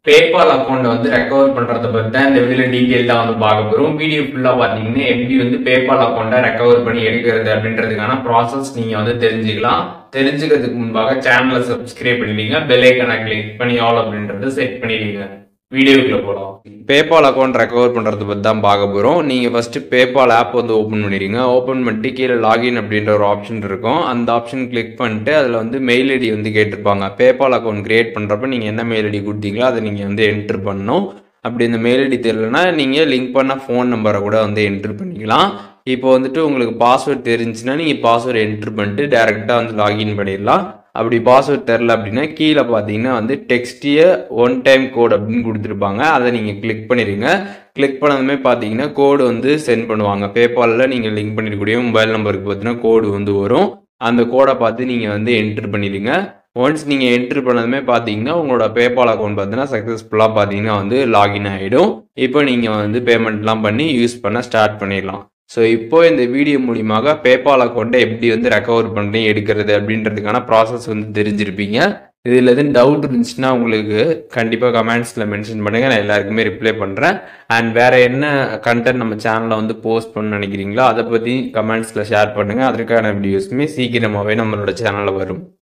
PayPal account வந்து recover பண்றத பத்தி தான் இந்த வீடியோல டீடைலா வந்து பார்க்க போறோம். வீடியோ ஃபுல்லா பாத்தீங்கன்னா எப்படி வந்து பேபால் அக்கௌண்ட்டை ரெக்கவர் பண்ணி எடுக்கிறது அப்படின்றதுக்கான ப்ராசஸ் நீங்க வந்து தெரிஞ்சுக்கலாம். தெரிஞ்சுக்கிறதுக்கு முன்பாக சேனலை சப்ஸ்கிரைப் பண்ணிடுங்க, பெல் ஐக்கானை கிளிக் பண்ணி ஆல் அப்படின்றத செட் பண்ணிடுங்க. வீடியோக்குள்ள போகலாம். பேபால் அக்கௌண்ட் ரெக்கவர் பண்றது பத்தி தான் பார்க்க போறோம். நீங்க ஃபர்ஸ்ட் பேபால் ஆப் வந்து ஓபன் பண்ணிடுங்க. ஓபன் பண்ணிட்டு கீழே லாகின் அப்படின்ற ஒரு ஆப்ஷன் இருக்கும். அந்த ஆப்ஷன் கிளிக் பண்ணிட்டு அதுல வந்து மெயில் ஐடி வந்து கேட்டிருப்பாங்க. பேபால் அக்கௌண்ட் கிரியேட் பண்றப்ப நீங்க என்ன மெயில் ஐடி கொடுத்தீங்களோ அதை நீங்க வந்து என்டர் பண்ணணும். அப்படி இந்த மெயில் ஐடி தெரியலனா நீங்க லிங்க் பண்ண ஃபோன் நம்பரை கூட வந்து என்டர் பண்ணிக்கலாம். இப்போ வந்துட்டு உங்களுக்கு பாஸ்வேர்ட் தெரிஞ்சுன்னா நீங்க பாஸ்வேர்டு என்டர் பண்ணிட்டு டைரக்டா வந்து லாகின் பண்ணிடலாம். அப்படி பாஸ்வேர்ட் தெரில அப்படின்னா கீழே பார்த்தீங்கன்னா வந்து டெக்ஸ்டிய ஒன் டைம் கோட் அப்படின்னு கொடுத்துருப்பாங்க. அதை நீங்கள் கிளிக் பண்ணிடுங்க. கிளிக் பண்ணதுமே பார்த்தீங்கன்னா கோடு வந்து சென்ட் பண்ணுவாங்க. பேபாலில் நீங்கள் லிங்க் பண்ணிருக்கக்கூடிய மொபைல் நம்பருக்கு பார்த்தீங்கன்னா கோடு வந்து வரும். அந்த கோடை பார்த்து நீங்கள் வந்து என்ட்ரு பண்ணிடுங்க. ஒன்ஸ் நீங்கள் என்ட்ரு பண்ணதுமே பார்த்தீங்கன்னா உங்களோட பேபால் அக்கௌண்ட் பார்த்தீங்கன்னா சக்ஸஸ்ஃபுல்லாக பார்த்தீங்கன்னா வந்து லாகின் ஆகிடும். இப்போ நீங்கள் வந்து பேமெண்ட்லாம் பண்ணி யூஸ் பண்ண ஸ்டார்ட் பண்ணிடலாம். ஸோ இப்போ இந்த வீடியோ மூலியமாக பேபால் அக்கௌண்ட்டை எப்படி வந்து ரெக்கவர் பண்ணி எடுக்கிறது அப்படின்றதுக்கான ப்ராசஸ் வந்து தெரிஞ்சிருப்பீங்க. இதில் எதுவும் டவுட் இருந்துச்சுன்னா உங்களுக்கு கண்டிப்பாக கமெண்ட்ஸில் மென்ஷன் பண்ணுங்கள். நான் எல்லாருக்குமே ரிப்ளை பண்ணுறேன். அண்ட் வேறு என்ன கண்டென்ட் நம்ம சேனலில் வந்து போஸ்ட் பண்ண நினைக்கிறீங்களோ அதை பற்றி கமெண்ட்ஸில் ஷேர் பண்ணுங்கள். அதற்கான வீடியோஸுமே சீக்கிரமாகவே நம்மளோட சேனலில் வரும்.